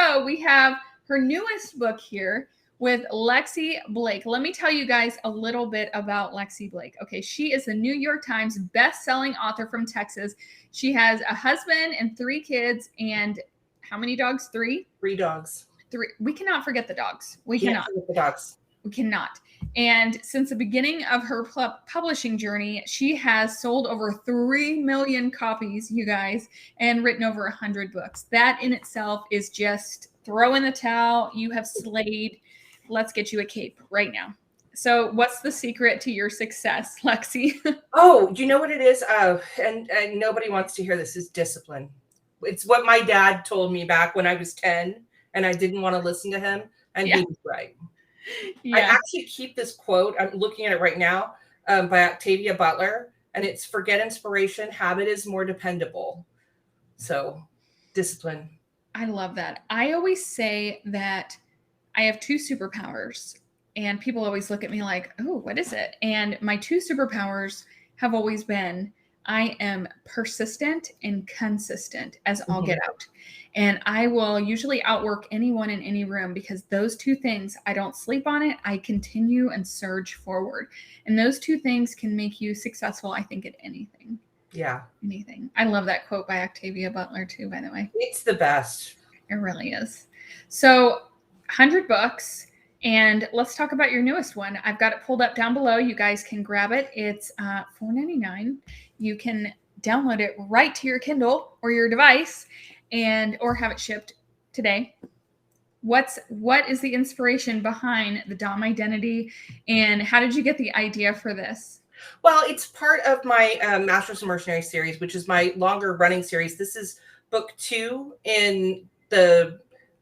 So we have her newest book here with Lexi Blake. Let me tell you guys a little bit about Lexi Blake. Okay, she is the New York Times best-selling author from Texas. She has a husband and 3 kids, and how many dogs? 3? 3 dogs. 3. We cannot forget the dogs. We Can't cannot. forget the dogs. We cannot. And since the beginning of her publishing journey, she has sold over 3 million copies, you guys, and written over 100 books. That in itself is just throw in the towel. You have slayed. Let's get you a cape right now. So what's the secret to your success, Lexi? Oh, you know what it is? And nobody wants to hear this, is discipline. It's what my dad told me back when I was 10 and I didn't want to listen to him. And he was right. Yeah. I actually keep this quote. I'm looking at it right now by Octavia Butler. And it's forget inspiration. Habit is more dependable. So discipline. I love that. I always say that I have 2 superpowers, and people always look at me like, oh, what is it? And my 2 superpowers have always been, I am persistent and consistent as all get out. And I will usually outwork anyone in any room because those 2 things, I don't sleep on it. I continue and surge forward. And those 2 things can make you successful, I think, at anything. Yeah. Anything. I love that quote by Octavia Butler too, by the way. It's the best. It really is. So 100 books. And let's talk about your newest one. I've got it pulled up down below. You guys can grab it. It's $4.99. You can download it right to your Kindle or your device, or have it shipped today. What is the inspiration behind the Dom identity, and how did you get the idea for this? Well, it's part of my Masters of Mercenary series, which is my longer running series. This is book 2 in the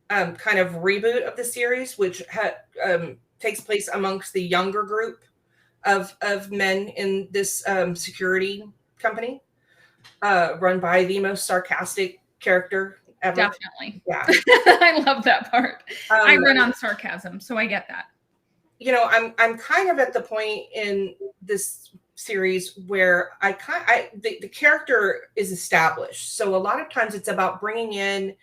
kind of reboot of the series, which takes place amongst the younger group of men in this security company, run by the most sarcastic character ever. Definitely. Yeah. I love that part. I run on sarcasm, so I get that. You know, I'm kind of at the point in this series where the character is established. So a lot of times it's about bringing in,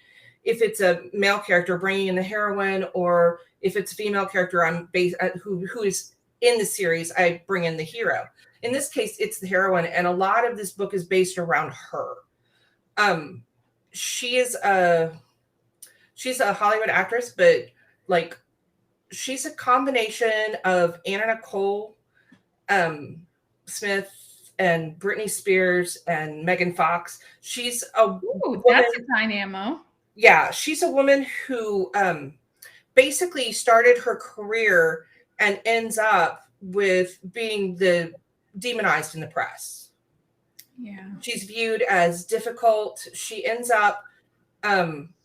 if it's a male character, bringing in the heroine, or if it's a female character, who is in the series, I bring in the hero. In this case, it's the heroine, and a lot of this book is based around her. She's a Hollywood actress, but like she's a combination of Anna Nicole Smith and Britney Spears and Megan Fox. She's that's a dynamo. Yeah, she's a woman who basically started her career and ends up with being demonized in the press. Yeah. She's viewed as difficult. She ends up marrying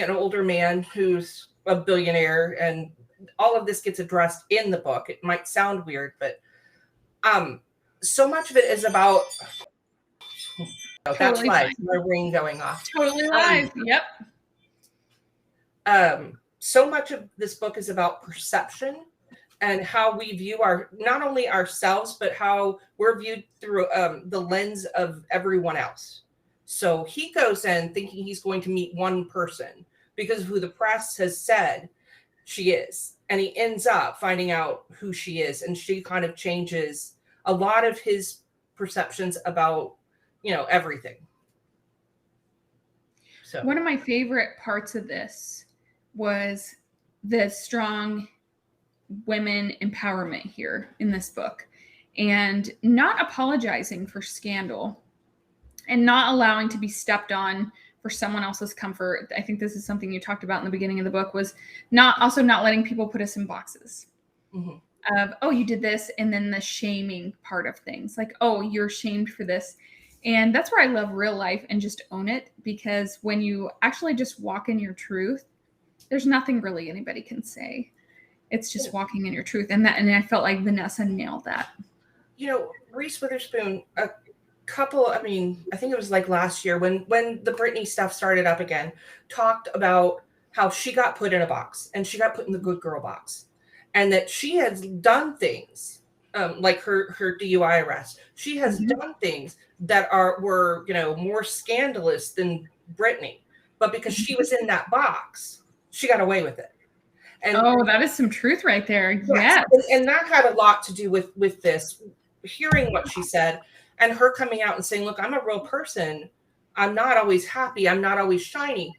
an older man who's a billionaire, and all of this gets addressed in the book. It might sound weird, but so much of it is about that's live. My ring going off. Totally live. Yep. So much of this book is about perception and how we view not only ourselves, but how we're viewed through the lens of everyone else. So he goes in thinking he's going to meet one person because of who the press has said she is. And he ends up finding out who she is. And she kind of changes a lot of his perceptions about, everything. So one of my favorite parts of this was the strong women empowerment here in this book, and not apologizing for scandal and not allowing to be stepped on for someone else's comfort. I think this is something you talked about in the beginning of the book, was not letting people put us in boxes. Mm-hmm. Of, oh, you did this, and then the shaming part of things, like, oh, you're shamed for this. And that's where I love real life and just own it, because when you actually just walk in your truth, there's nothing really anybody can say. It's just walking in your truth. And I felt like Vanessa nailed that. Reese Witherspoon, I think it was like last year when the Britney stuff started up again, talked about how she got put in a box, and she got put in the good girl box, and that she has done things like her DUI arrest. She has done things that were more scandalous than Britney, but because she was in that box, she got away with it. And oh, that is some truth right there. yes. Yes. And that had a lot to do with this, hearing what she said and her coming out and saying, look, I'm a real person. I'm not always happy. I'm not always shiny,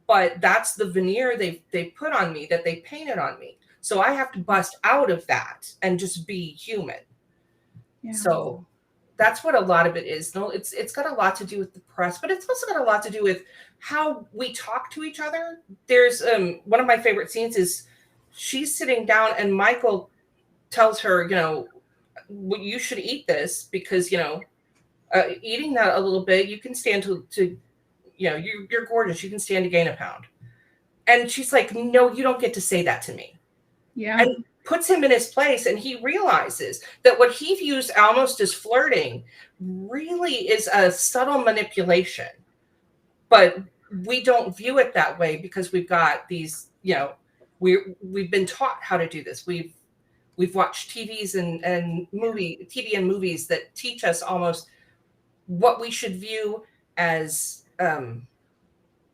but that's the veneer they put on me, that they painted on me. So I have to bust out of that and just be human. Yeah. So that's what a lot of it is. No, it's got a lot to do with the press, but it's also got a lot to do with how we talk to each other. There's one of my favorite scenes is she's sitting down and Michael tells her, well, you should eat this because, eating that a little bit, you can stand to you're gorgeous. You can stand to gain a pound. And she's like, no, you don't get to say that to me. Yeah. And puts him in his place, and he realizes that what he views almost as flirting really is a subtle manipulation. But we don't view it that way because we've got these, we've been taught how to do this. We've watched TV and movies that teach us almost what we should view as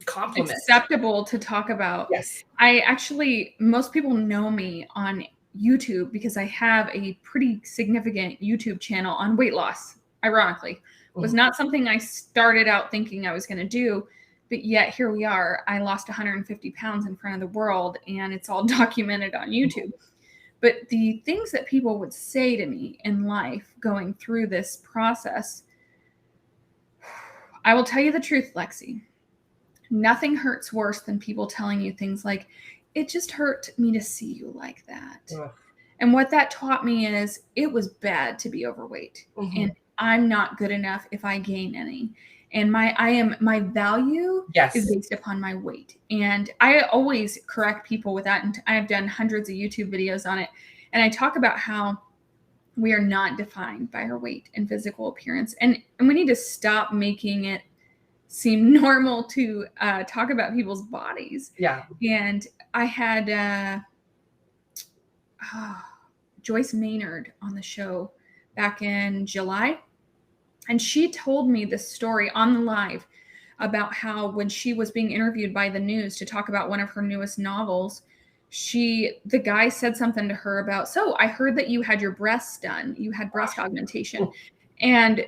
compliment. Acceptable to talk about. Yes. Most people know me on YouTube because I have a pretty significant YouTube channel on weight loss. Ironically, it was not something I started out thinking I was going to do, but yet here we are. I lost 150 pounds in front of the world, and it's all documented on YouTube. But the things that people would say to me in life going through this process, I will tell you the truth, Lexi. Nothing hurts worse than people telling you things like, it just hurt me to see you like that. Ugh. And what that taught me is it was bad to be overweight. And I'm not good enough if I gain any. And my value is based upon my weight. And I always correct people with that. And I have done hundreds of YouTube videos on it. And I talk about how we are not defined by our weight and physical appearance. And we need to stop making it seem normal to talk about people's bodies. Yeah. And I had Joyce Maynard on the show back in July. And she told me this story on the live about how when she was being interviewed by the news to talk about one of her newest novels, the guy said something to her about, so I heard that you had your breasts done. You had breast augmentation. Oh. And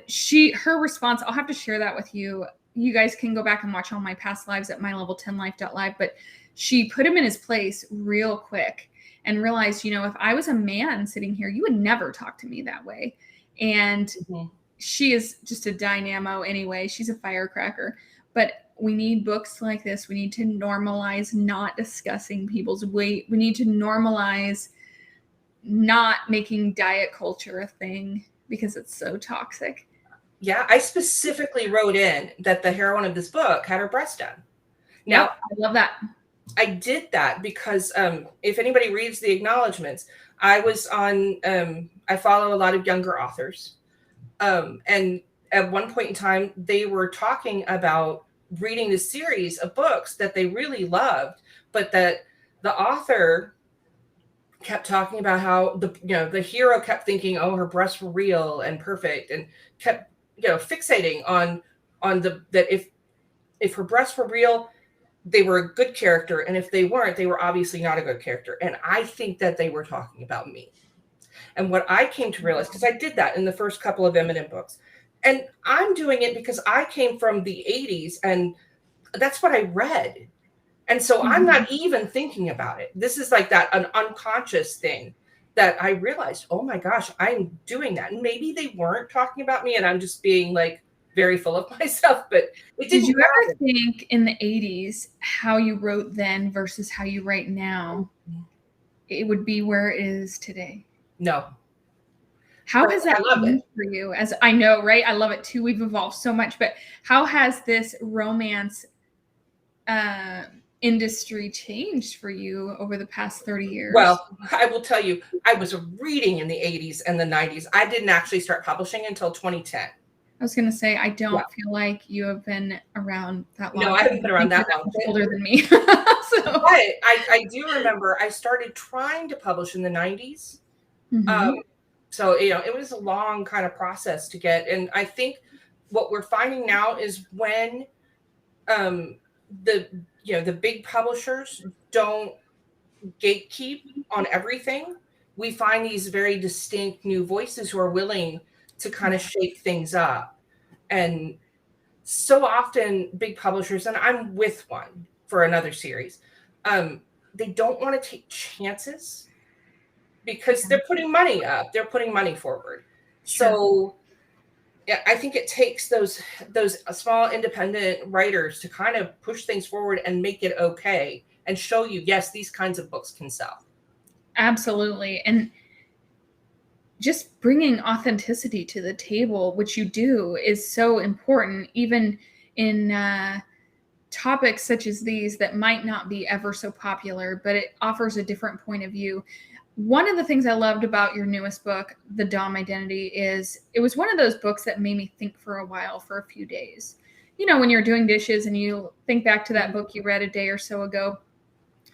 her response, I'll have to share that with you. You guys can go back and watch all my past lives at mylevel10life.live. But she put him in his place real quick and realized, if I was a man sitting here, you would never talk to me that way. And she is just a dynamo anyway. She's a firecracker. But we need books like this. We need to normalize not discussing people's weight. We need to normalize not making diet culture a thing because it's so toxic. Yeah, I specifically wrote in that the heroine of this book had her breast done. Now, I love that. I did that because if anybody reads the acknowledgments, I was on, I follow a lot of younger authors. And at one point in time, they were talking about reading this series of books that they really loved, but that the author kept talking about how the hero kept thinking, oh, her breasts were real and perfect, and kept fixating on that if her breasts were real, they were a good character, and if they weren't, they were obviously not a good character. And I think that they were talking about me. And what I came to realize, because I did that in the first couple of Eminem books, and I'm doing it because I came from the 80s and that's what I read. And so I'm not even thinking about it. This is like an unconscious thing that I realized, oh my gosh, I'm doing that. And maybe they weren't talking about me and I'm just being like very full of myself, but it didn't. Did you ever think in the 80s how you wrote then versus how you write now, it would be where it is today? No. How has that been for you? As I know, right? I love it too. We've evolved so much, but how has this romance industry changed for you over the past 30 years? Well, I will tell you, I was reading in the 80s and the 90s. I didn't actually start publishing until 2010. I was going to say, I don't feel like you have been around that long. No, I haven't been around that long. Older than me. But I do remember I started trying to publish in the 90s. So, it was a long kind of process to get. And I think what we're finding now is when the big publishers don't gatekeep on everything. We find these very distinct new voices who are willing to kind of shake things up. And so often big publishers, and I'm with one for another series, they don't want to take chances because they're putting money up, they're putting money forward. Sure. So yeah, I think it takes those small independent writers to kind of push things forward and make it okay and show you, yes, these kinds of books can sell. Absolutely. And just bringing authenticity to the table, which you do, is so important, even in topics such as these that might not be ever so popular, but it offers a different point of view. One of the things I loved about your newest book, The Dom Identity, is it was one of those books that made me think for a while, for a few days. You know, when you're doing dishes and you think back to that book you read a day or so ago,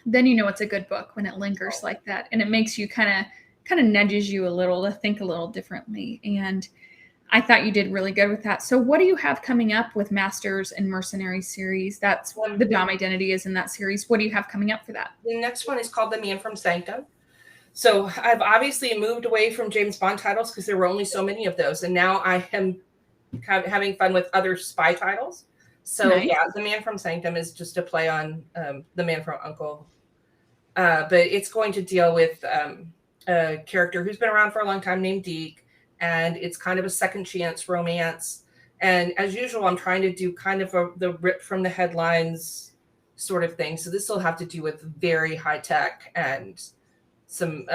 then you know it's a good book when it lingers like that. And it makes you kind of nudges you a little to think a little differently. And I thought you did really good with that. So what do you have coming up with Masters and Mercenary series? That's The Dom Identity is in that series. What do you have coming up for that? The next one is called The Man from Sanctum. So I've obviously moved away from James Bond titles because there were only so many of those. And now I am having fun with other spy titles. So nice. Yeah, The Man from Sanctum is just a play on The Man from U.N.C.L.E. But it's going to deal with a character who's been around for a long time named Deke. And it's kind of a second chance romance. And as usual, I'm trying to do kind of the rip from the headlines sort of thing. So this will have to do with very high tech and some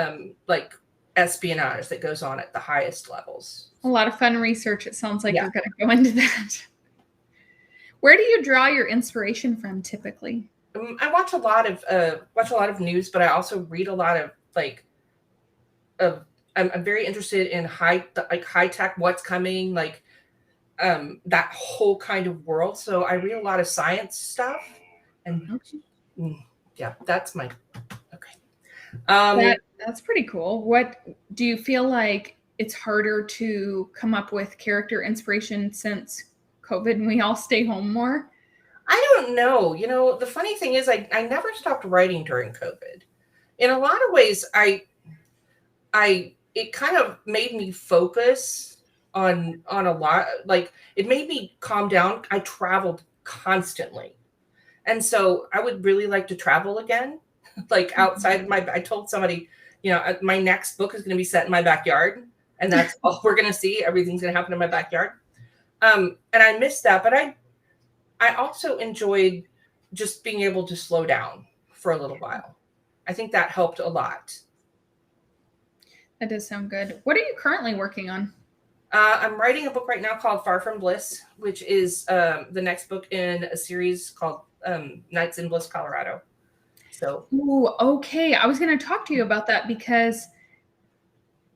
like espionage that goes on at the highest levels. A lot of fun research. It sounds like you're going to go into that. Where do you draw your inspiration from typically? I watch a lot of news, but I also read a lot of I'm very interested in high tech, what's coming, that whole kind of world. So I read a lot of science stuff, and yeah, that's my that's pretty cool. What do you feel like it's harder to come up with character inspiration since COVID and we all stay home more? I don't know. You know, the funny thing is I never stopped writing during COVID. In a lot of ways, it kind of made me focus on a lot. Like, it made me calm down. I traveled constantly. And so I would really like to travel again, like outside I told somebody, you know, my next book is going to be set in my backyard, and that's all we're going to see. Everything's going to happen in my backyard. And I missed that, but I also enjoyed just being able to slow down for a little while. I think that helped a lot. That does sound good. What are you currently working on? I'm writing a book right now called Far From Bliss, which is the next book in a series called Nights in Bliss, Colorado. So, ooh, okay. I was going to talk to you about that because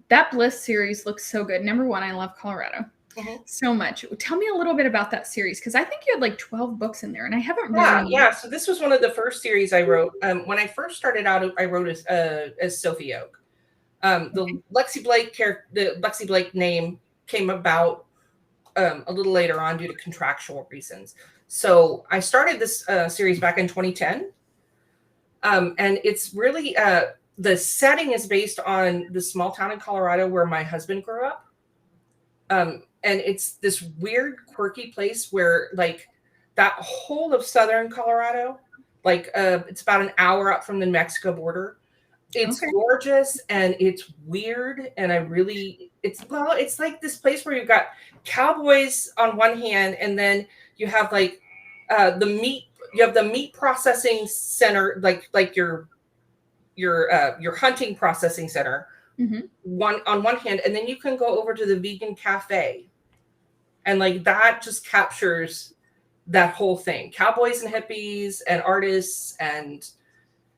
that Bliss series looks so good. Number one, I love Colorado so much. Tell me a little bit about that series, because I think you had like 12 books in there, and I haven't read. Yeah. So this was one of the first series I wrote. When I first started out, I wrote as Sophie Oak. The Lexi Blake name came about a little later on due to contractual reasons. So I started this series back in 2010. And it's really, the setting is based on the small town in Colorado where my husband grew up. And it's this weird, quirky place where that whole of southern Colorado, it's about an hour up from the Mexico border. It's gorgeous and it's weird. And it's like this place where you've got cowboys on one hand, and then you have the meat processing center, like your hunting processing center, on one hand, and then you can go over to the vegan cafe, and that just captures that whole thing: cowboys and hippies and artists, and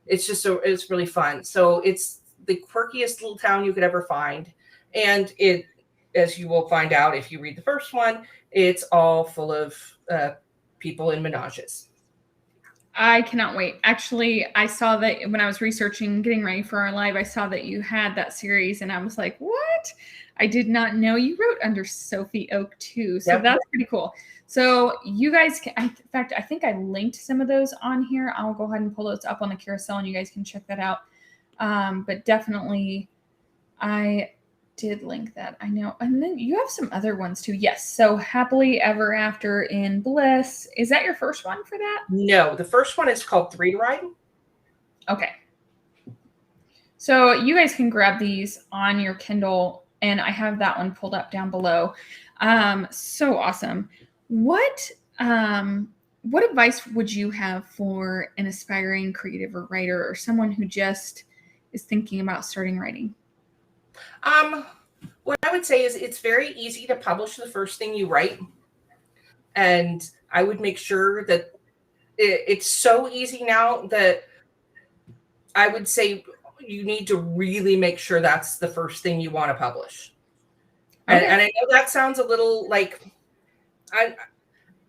it's really fun. So it's the quirkiest little town you could ever find, and it, as you will find out if you read the first one, it's all full of people in menages. I cannot wait. Actually, I saw that when I was researching, getting ready for our live, I saw that you had that series, and I was like, what? I did not know you wrote under Sophie Oak too. So Yep. that's pretty cool. So you guys can, in fact, I think I linked some of those on here. I'll go ahead and pull those up on the carousel and you guys can check that out. But definitely, I did link that. I know. And then you have some other ones too. Yes. So Happily Ever After in Bliss. Is that your first one for that? No, the first one is called Three to Ride. Okay. So you guys can grab these on your Kindle, and I have that one pulled up down below. So awesome. What advice would you have for an aspiring creative or writer or someone who just is thinking about starting writing? What I would say is it's very easy to publish the first thing you write. And I would make sure that it's so easy now that I would say you need to really make sure that's the first thing you want to publish. Okay. And I know that sounds a little like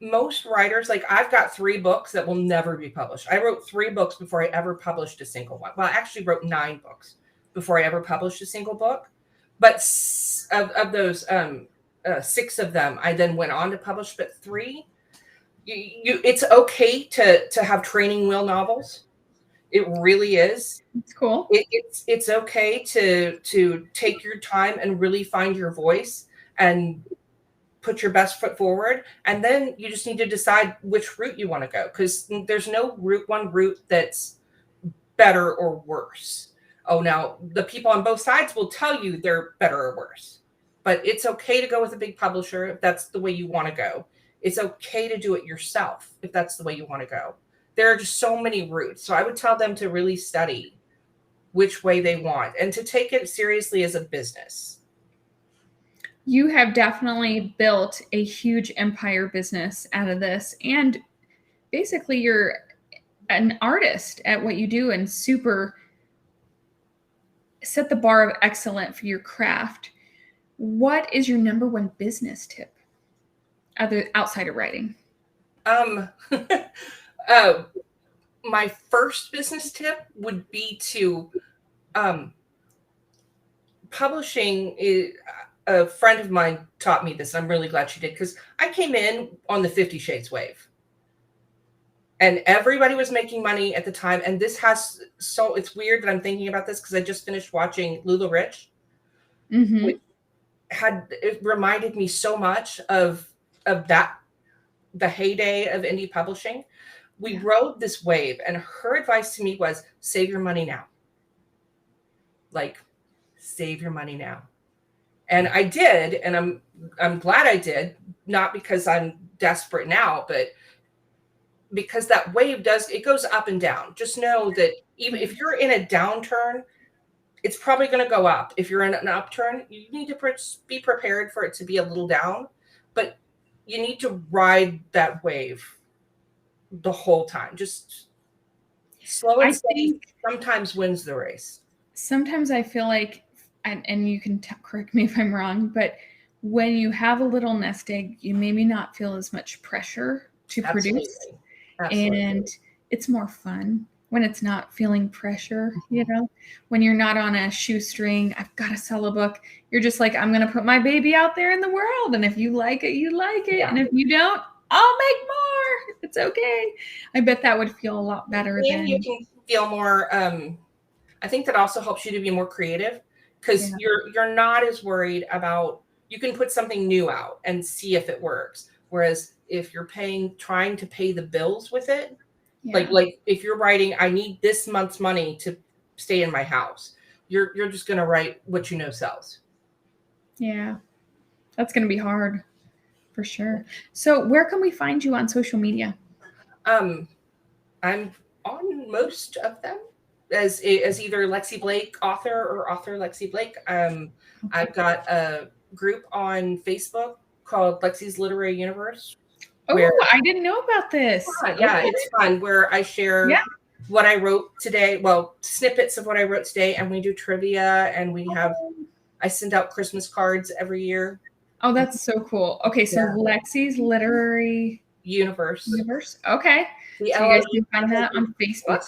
most writers, like I've got 3 books that will never be published. I wrote 3 books before I ever published a single one. Well, I actually wrote 9 books before I ever published a single book. But of those 6 of them, I then went on to publish. But 3, it's okay to have training wheel novels. It really is. It's cool. It's okay to take your time and really find your voice and put your best foot forward. And then you just need to decide which route you want to go, because there's no one route that's better or worse. Oh, now the people on both sides will tell you they're better or worse, but it's okay to go with a big publisher if that's the way you want to go. It's okay to do it yourself if that's the way you want to go. There are just so many routes. So I would tell them to really study which way they want and to take it seriously as a business. You have definitely built a huge empire business out of this. And basically you're an artist at what you do and super set the bar of excellent for your craft. What is your number one business tip outside of writing? My first business tip would be to publishing is, a friend of mine taught me this. I'm really glad she did, because I came in on the 50 Shades wave. And everybody was making money at the time. And this has, so it's weird that I'm thinking about this because I just finished watching Lula Rich, which it reminded me so much of that, the heyday of indie publishing. We rode this wave, and her advice to me was save your money now. Like, save your money now. And I did, and I'm glad I did, not because I'm desperate now, but because that wave it goes up and down. Just know that even if you're in a downturn, it's probably going to go up. If you're in an upturn, you need to be prepared for it to be a little down, but you need to ride that wave the whole time. Just slow and steady sometimes wins the race. Sometimes I feel like, and you can correct me if I'm wrong, but when you have a little nest egg, you maybe not feel as much pressure to produce. Absolutely. And it's more fun when it's not feeling pressure, you know, when you're not on a shoestring, I've got to sell a book. You're just like, I'm going to put my baby out there in the world. And if you like it, you like it. Yeah. And if you don't, I'll make more. It's okay. I bet that would feel a lot better. And you can feel more. I think that also helps you to be more creative, because you're not as worried about, you can put something new out and see if it works. Whereas if you're trying to pay the bills with it, like if you're writing, I need this month's money to stay in my house, you're just going to write what you know sells. Yeah, that's going to be hard for sure. So where can we find you on social media? I'm on most of them as either Lexi Blake author or author Lexi Blake. I've got a group on Facebook called Lexi's Literary Universe. Oh, I didn't know about this. Yeah, it's fun, where I share what I wrote today. Well, snippets of what I wrote today, and we do trivia, and I send out Christmas cards every year. Oh, that's so cool. Okay, so Lexi's Literary Universe. Okay. The So you guys can find that on Facebook.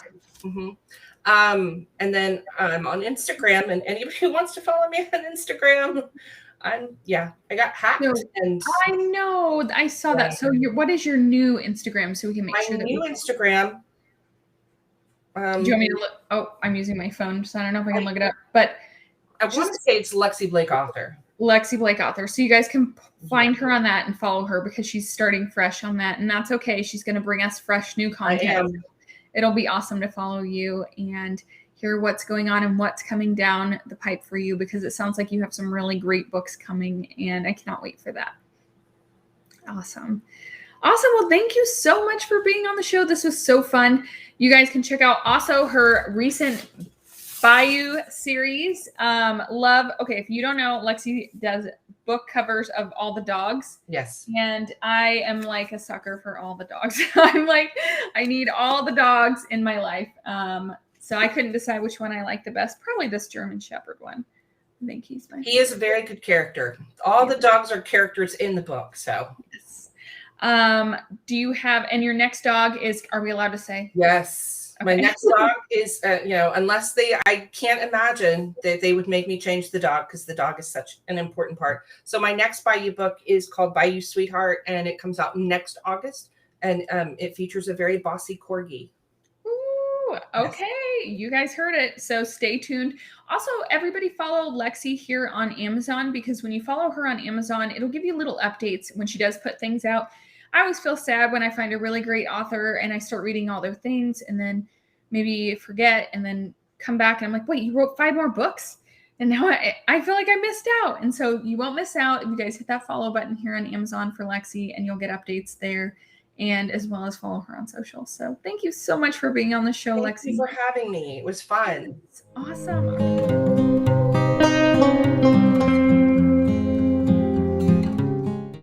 And then I'm on Instagram, and anybody who wants to follow me on Instagram, I got hacked. So, and I know, I saw that. So what is your new Instagram so we can make sure that my new Instagram. Do you want me to look? Oh, I'm using my phone, so I don't know if I can look it up. But I want to say it's Lexi Blake Author. Lexi Blake Author. So you guys can find her on that and follow her because she's starting fresh on that. And that's okay. She's going to bring us fresh new content. It'll be awesome to follow you and hear what's going on and what's coming down the pipe for you, because it sounds like you have some really great books coming, and I cannot wait for that. Awesome. Well, thank you so much for being on the show. This was so fun. You guys can check out also her recent Bayou series. Okay, if you don't know, Lexi does book covers of all the dogs. Yes. And I am like a sucker for all the dogs. I'm like, I need all the dogs in my life. So I couldn't decide which one I like the best. Probably this German Shepherd one. I think he is a very good character. All the dogs are characters in the book. So yes. Do you have, and your next dog is, are we allowed to say? Yes. Okay. My next dog is, unless I can't imagine that they would make me change the dog, because the dog is such an important part. So my next Bayou book is called Bayou Sweetheart, and it comes out next August, and it features a very bossy corgi. Ooh, okay. Yes. You guys heard it. So stay tuned. Also, everybody follow Lexi here on Amazon, because when you follow her on Amazon, it'll give you little updates when she does put things out. I always feel sad when I find a really great author and I start reading all their things and then maybe forget and then come back and I'm like, wait, you wrote 5 more books? And now I feel like I missed out. And so you won't miss out if you guys hit that follow button here on Amazon for Lexi, and you'll get updates there, and as well as follow her on social. So thank you so much for being on the show, Lexi. Thank you for having me. It was fun. It's awesome.